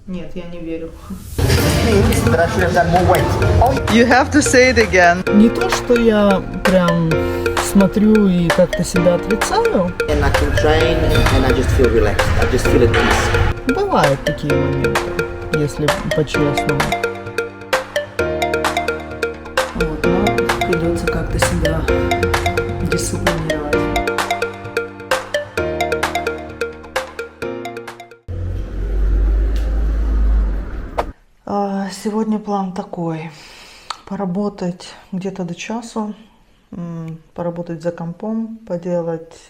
Нет, я не верю. Means that I should have done more weight. You have to say it again. Не то, что я прям смотрю и как-то себя отрицаю. And I can train and I just feel relaxed. I just feel at peace. Бывают такие моменты, если по-честному. Вот, но придется как-то себя дисциплинировать. Сегодня план такой: поработать где-то до часу, поработать за компом, поделать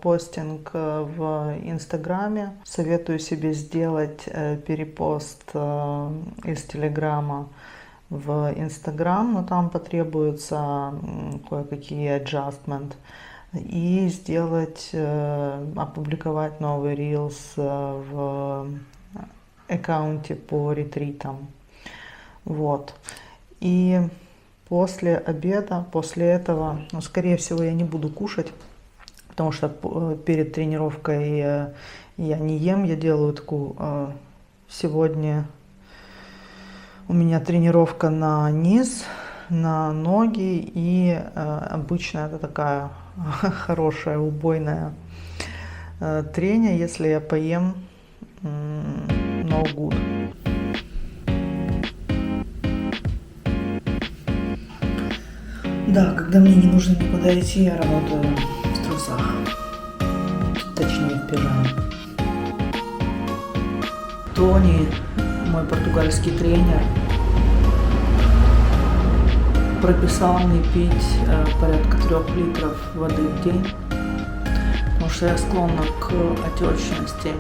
постинг в Инстаграме. Советую себе сделать перепост из Телеграма в Инстаграм, но там потребуется кое-какие adjustment. И сделать, опубликовать новый Reels в аккаунте по ретритам. Вот. И после обеда, после этого, ну, скорее всего, я не буду кушать, потому что перед тренировкой я не ем, я делаю такую... Сегодня у меня тренировка на низ, на ноги, и обычно это такая хорошая убойная трения. Если я поем, no good. Да, когда мне не нужно никуда идти, я работаю в трусах, точнее в пижаме. Тони, мой португальский тренер, прописал мне пить порядка 3 литров воды в день, потому что я склонна к отечности.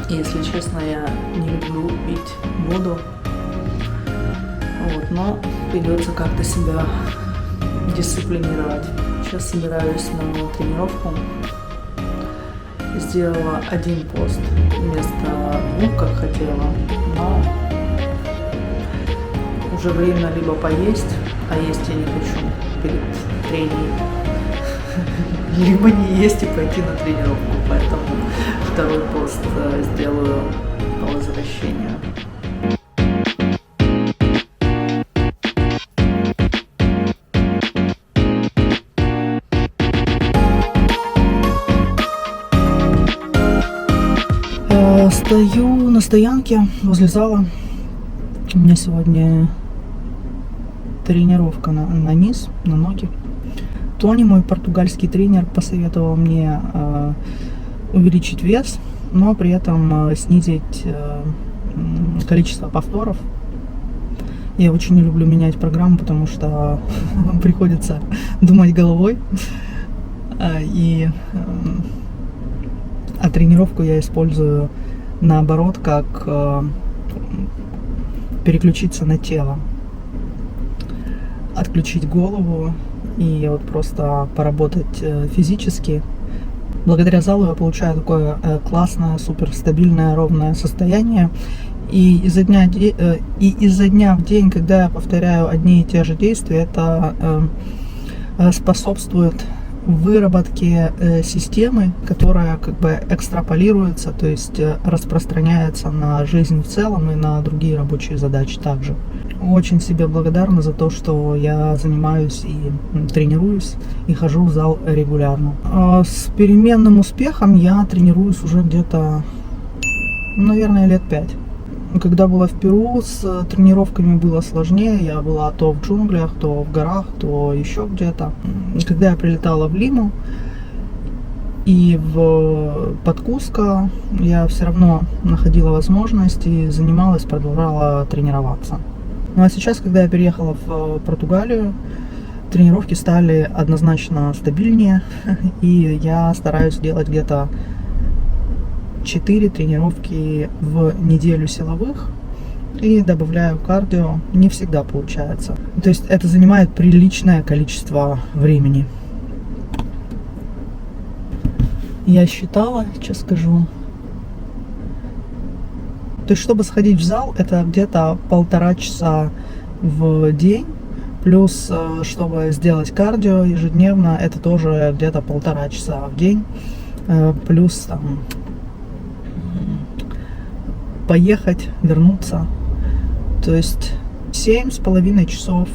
И, если честно, я не люблю пить воду. Вот, но придется как-то себя дисциплинировать. Сейчас собираюсь на тренировку. Сделала 1 пост вместо 2, как хотела, но уже время либо поесть, а есть я не хочу перед тренингом, либо не есть и пойти на тренировку, поэтому 2 пост сделаю по возвращению. Стою на стоянке возле зала. У меня сегодня тренировка на низ, на ноги. Тони, мой португальский тренер, посоветовал мне увеличить вес, но при этом снизить количество повторов. Я очень не люблю менять программу, потому что приходится думать головой. А тренировку я использую наоборот, как переключиться на тело, отключить голову и вот просто поработать физически. Благодаря залу я получаю такое классное, супер стабильное, ровное состояние. И изо дня в день, когда я повторяю одни и те же действия, это способствует выработке системы, которая как бы экстраполируется, то есть распространяется на жизнь в целом и на другие рабочие задачи также. Очень себе благодарна за то, что я занимаюсь и тренируюсь, и хожу в зал регулярно. С переменным успехом я тренируюсь уже где-то, наверное, лет 5. Когда была в Перу, с тренировками было сложнее. Я была то в джунглях, то в горах, то еще где-то. Когда я прилетала в Лиму и под Куско, я все равно находила возможность и занималась, продолжала тренироваться. Ну а сейчас, когда я переехала в Португалию, тренировки стали однозначно стабильнее. И я стараюсь делать где-то 4 тренировки в неделю силовых и добавляю кардио. Не всегда получается. То есть это занимает приличное количество времени. Я считала, сейчас скажу. То есть, чтобы сходить в зал, это где-то 1,5 часа в день. Плюс, чтобы сделать кардио ежедневно, это тоже где-то 1,5 часа в день. Плюс там поехать, вернуться. То есть 7,5 часов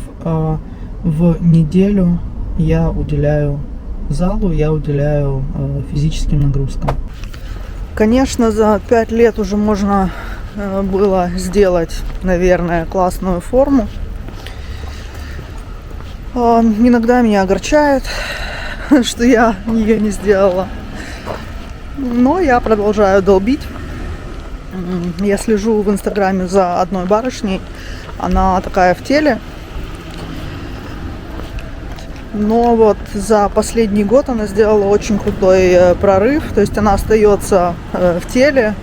в неделю я уделяю залу, я уделяю физическим нагрузкам. Конечно, за 5 лет уже можно было сделать, наверное, классную форму. Иногда меня огорчает, что я ее не сделала. Но я продолжаю долбить. Я слежу в Инстаграме за одной барышней. Она такая в теле. Но вот за последний год она сделала очень крутой прорыв. То есть она остается в теле.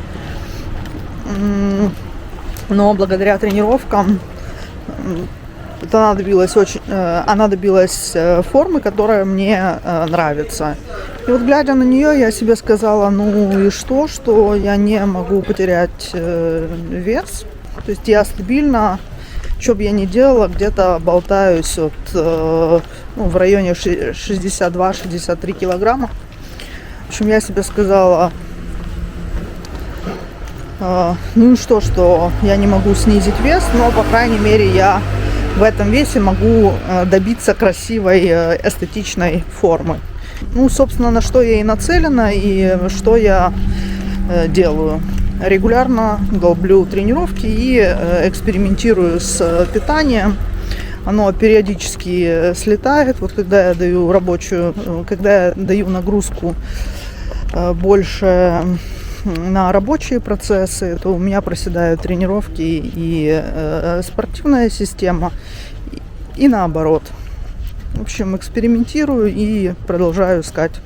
Но благодаря тренировкам она добилась формы, которая мне нравится. И вот глядя на нее, я себе сказала, ну и что я не могу потерять вес. То есть я стабильно, что бы я ни делала, где-то болтаюсь в районе 62-63 килограмма. В общем, я себе сказала, ну и что я не могу снизить вес, но, по крайней мере, я в этом весе могу добиться красивой, эстетичной формы. Ну, собственно, на что я и нацелена, и что я делаю. Регулярно долблю тренировки и экспериментирую с питанием. Оно периодически слетает. Вот когда я даю нагрузку больше на рабочие процессы, то у меня проседают тренировки и спортивная система, и наоборот. В общем, экспериментирую и продолжаю искать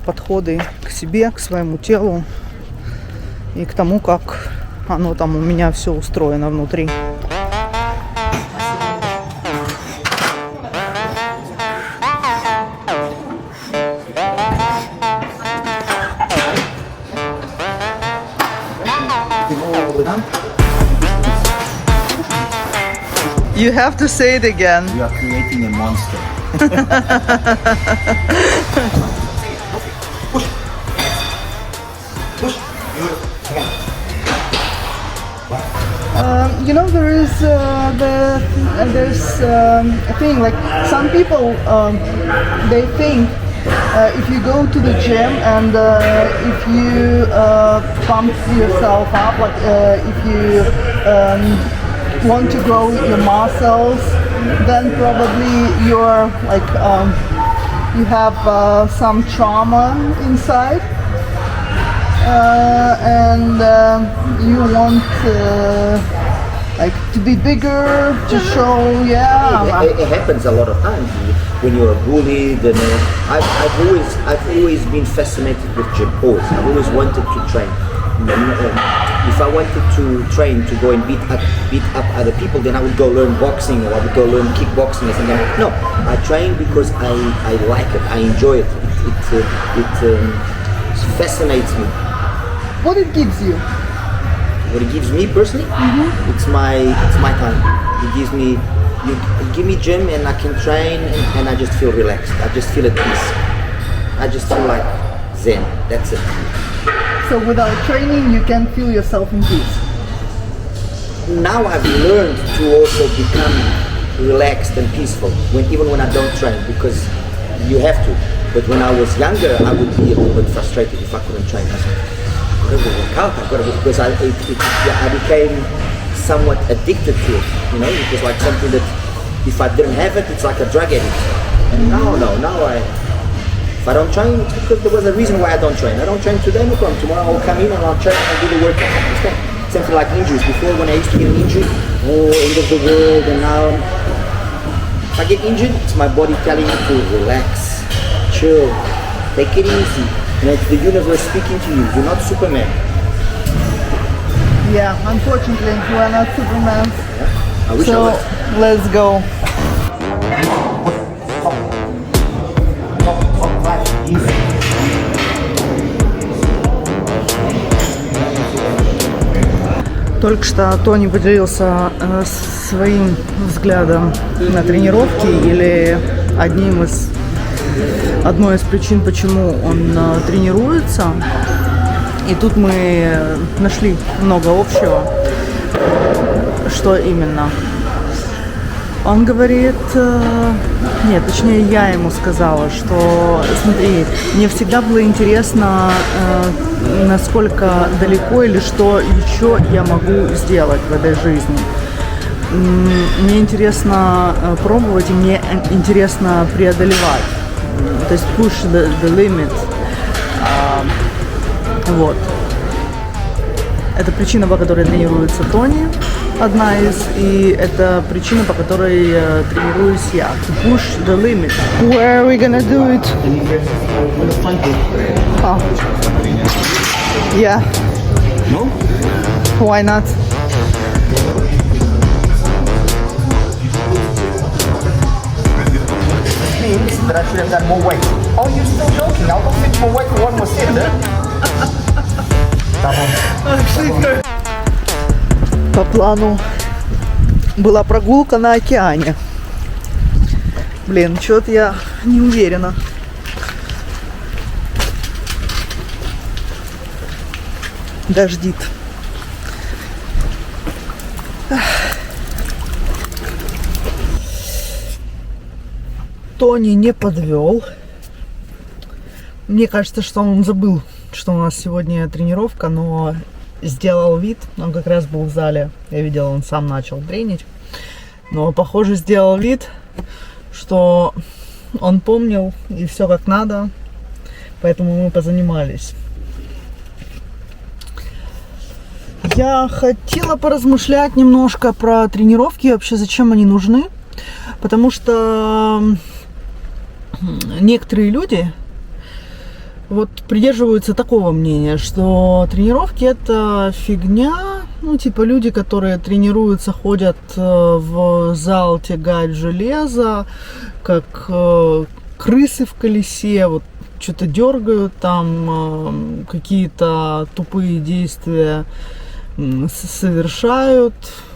подходы к себе, к своему телу и к тому, как оно там у меня все устроено внутри. You have to say it again. You are creating a monster. There's a thing like some people they think if you go to the gym and if you pump yourself up, like if you want to grow your muscles, then probably you're like you have some trauma inside, and you want like to be bigger, to show, It happens a lot of times when you're bullied, and I've always been fascinated with gym. Always, I've always wanted to train. If I wanted to train to go and beat up other people, then I would go learn boxing, or I would go learn kickboxing or something. No, I train because I like it. I enjoy it. It fascinates me. what it gives you. What it gives me personally, it's my time. It gives me, you give me gym and I can train and I just feel relaxed. I just feel at peace. I just feel like zen. That's it. So without training, you can feel yourself in peace. Now I've learned to also become relaxed and peaceful even when I don't train, because you have to. But when I was younger, I would be a little bit frustrated if I couldn't train. Because I became somewhat addicted to it. You know, it was like something that if I didn't have it, it's like a drug addict. And now if I don't train, it's because there was a reason why I don't train. I don't train today, no problem. Tomorrow I'll come in and I'll train and I'll do the workout. Understand? Something like injuries. Before, when I used to get an injury, end of the world, and now if I get injured, it's my body telling me to relax, chill, take it easy. You know, it's the universe speaking to you. You're not Superman. Yeah, unfortunately, we're not Superman. I wish I So was. let's go. Только что Тони поделился своим взглядом на тренировки или одной из причин, почему он тренируется. И тут мы нашли много общего. Что именно? Он говорит, нет, точнее я ему сказала, что, смотри, мне всегда было интересно, насколько далеко или что еще я могу сделать в этой жизни. Мне интересно пробовать, и мне интересно преодолевать, то есть push the limit. Вот. Это причина, по которой тренируется Тони, одна из, и это причина, по которой тренируюсь я. To push the limit. Where are we gonna do it? Oh. Yeah. No? Why not? Means that I should have done more weight. Oh, you're still joking. I'll go fetch more weight for one more set, По плану была прогулка на океане. Блин, что-то я не уверена. Дождит. Тони не подвел. Мне кажется, что он забыл, что у нас сегодня тренировка, но сделал вид. Он как раз был в зале. Я видела, он сам начал тренить. Но, похоже, сделал вид, что он помнил и все как надо. Поэтому мы позанимались. Я хотела поразмышлять немножко про тренировки, вообще зачем они нужны. Потому что некоторые люди вот придерживаются такого мнения, что тренировки это фигня. Ну, типа люди, которые тренируются, ходят в зал, тягают железо, как крысы в колесе, вот что-то дергают там, какие-то тупые действия совершают,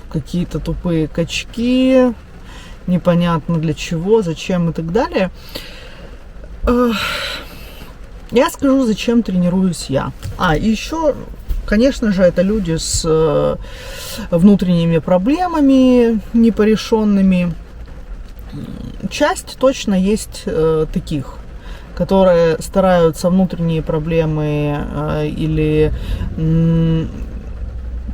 какие-то тупые качки, непонятно для чего, зачем и так далее. Я скажу, зачем тренируюсь я. И еще, конечно же, это люди с внутренними проблемами непорешенными. Часть точно есть таких, которые стараются внутренние проблемы или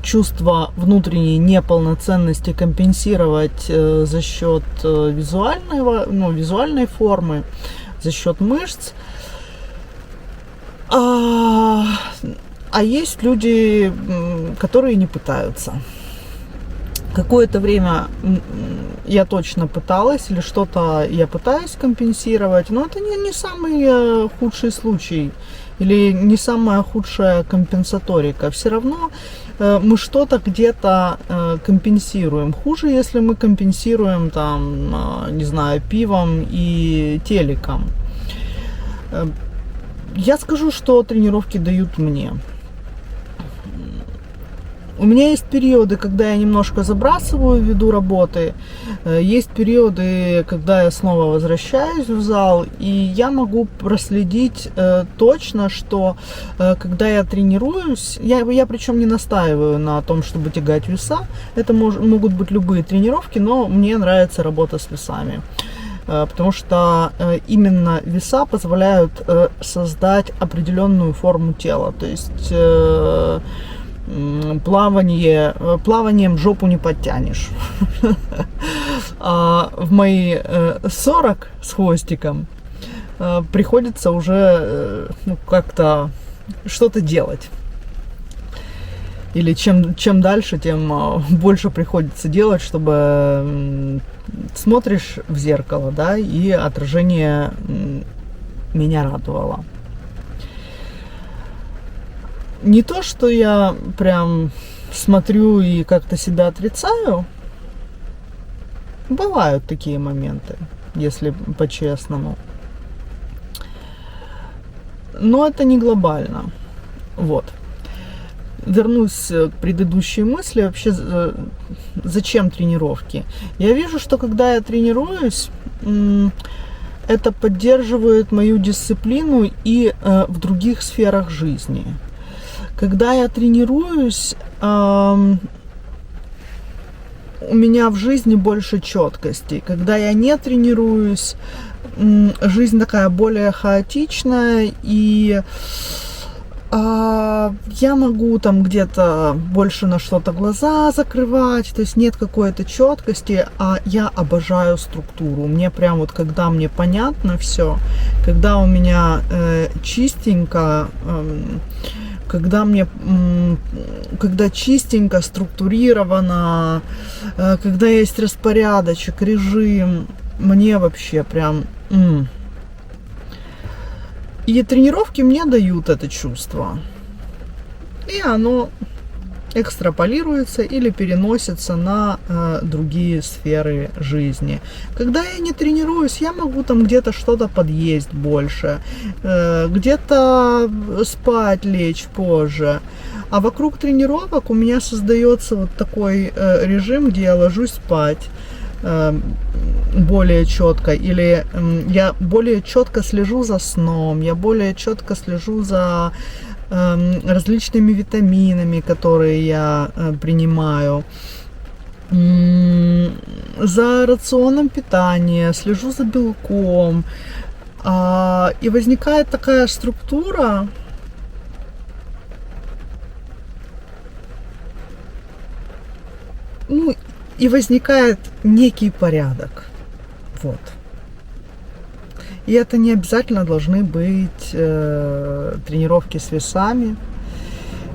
чувство внутренней неполноценности компенсировать за счет визуальной формы, за счет мышц. А есть люди, которые не пытаются. Какое-то время я точно пыталась, или что-то я пытаюсь компенсировать, но это не самый худший случай, или не самая худшая компенсаторика. Все равно мы что-то где-то компенсируем. Хуже, если мы компенсируем там, не знаю, пивом и телеком. Я скажу, что тренировки дают мне. У меня есть периоды, когда я немножко забрасываю ввиду работы. Есть периоды, когда я снова возвращаюсь в зал. И я могу проследить точно, что когда я тренируюсь, я причем не настаиваю на том, чтобы тягать веса. Это могут быть любые тренировки, но мне нравится работа с весами. Потому что именно веса позволяют создать определенную форму тела. То есть плаванием жопу не подтянешь. А в мои 40 с хвостиком приходится уже как-то что-то делать. Или чем дальше, тем больше приходится делать, чтобы смотришь в зеркало, да, и отражение меня радовало. Не то, что я прям смотрю и как-то себя отрицаю. Бывают такие моменты, если по-честному. Но это не глобально. Вот. Вернусь к предыдущей мысли. Вообще, зачем тренировки? Я вижу, что когда я тренируюсь, это поддерживает мою дисциплину и в других сферах жизни. Когда я тренируюсь, у меня в жизни больше четкости. Когда я не тренируюсь, жизнь такая более хаотичная, и я могу там где-то больше на что-то глаза закрывать, то есть нет какой-то четкости, а я обожаю структуру. Мне прям вот, когда мне понятно все, когда у меня чистенько, когда чистенько, структурировано, когда есть распорядочек, режим, мне вообще прям... И тренировки мне дают это чувство. И оно экстраполируется или переносится на другие сферы жизни. Когда я не тренируюсь, я могу там где-то что-то подъесть больше, где-то спать лечь позже. А вокруг тренировок у меня создается вот такой режим, где я ложусь спать более четко, или я более четко слежу за сном, я более четко слежу за различными витаминами, которые я принимаю, за рационом питания, слежу за белком, и возникает такая структура, и возникает некий порядок. Вот. И это не обязательно должны быть тренировки с весами.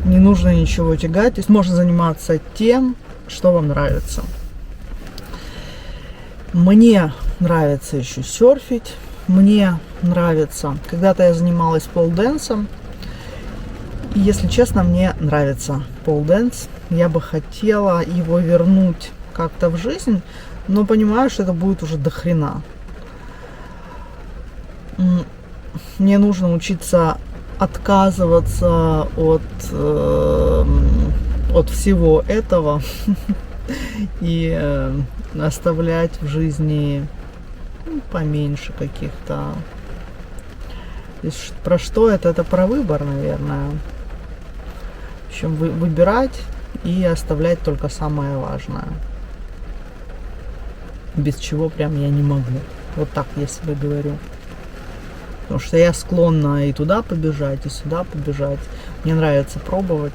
Не нужно ничего тягать. То есть можно заниматься тем, что вам нравится. Мне нравится еще серфить. Мне нравится. Когда-то я занималась полденсом. И, если честно, мне нравится полденс. Я бы хотела его вернуть как-то в жизнь, но понимаю, что это будет уже до хрена. Мне нужно учиться отказываться от всего этого и оставлять в жизни поменьше каких-то. Про что это? Это про выбор, наверное. В общем, выбирать и оставлять только самое важное. Без чего прям я не могу. Вот так я себе говорю. Потому что я склонна и туда побежать, и сюда побежать. Мне нравится пробовать.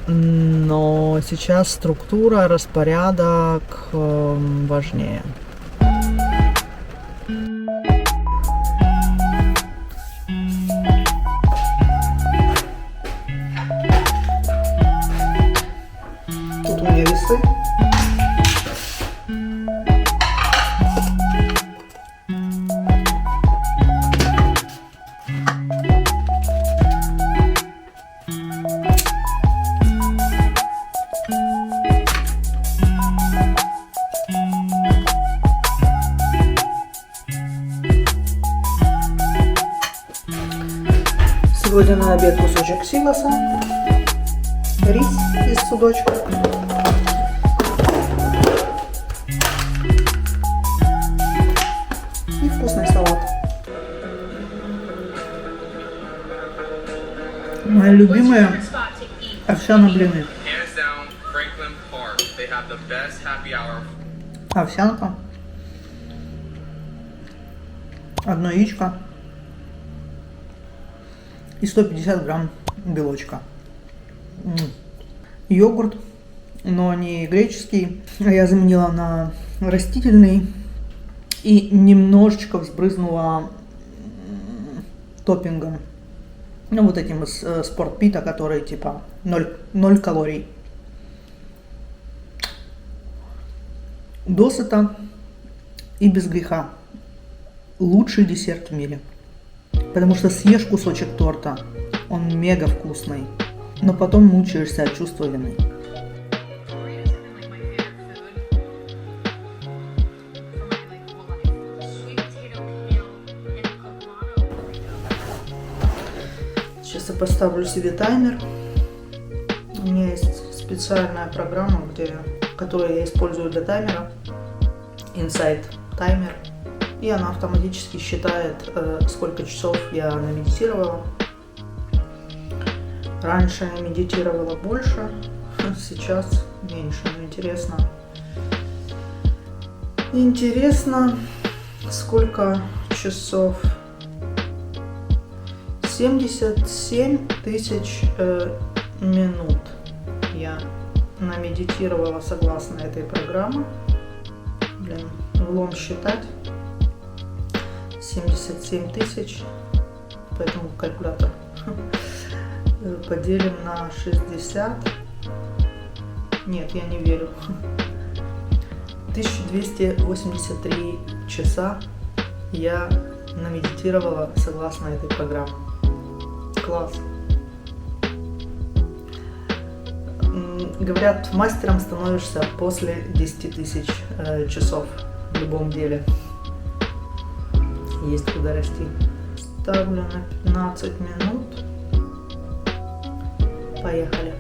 Но сейчас структура, распорядок важнее. Тут у меня весы. Сегодня на обед кусочек силоса, рис из судочка, и вкусный салат. Мои любимые овсяные блины. Овсянка, одно яичко и 150 грамм белочка. Йогурт, но не греческий, а я заменила на растительный и немножечко взбрызнула топпингом. Ну, вот этим из спортпита, который типа 0 калорий. Досыта и без греха. Лучший десерт в мире. Потому что съешь кусочек торта, он мега вкусный, но потом мучаешься от чувства вины. Сейчас я поставлю себе таймер. У меня есть специальная программа, которую я использую для таймера. Insight Timer. И она автоматически считает, сколько часов я намедитировала. Раньше я медитировала больше, сейчас меньше. Но интересно, сколько часов? 77 тысяч минут я намедитировала согласно этой программе. Блин, влом считать. 77 тысяч, поэтому калькулятор. Поделим на 60. Нет, я не верю. 1283 часа я намедитировала согласно этой программе. Класс. Говорят, мастером становишься после 10 тысяч часов в любом деле. Есть куда расти. Ставлю на 15 минут. Поехали.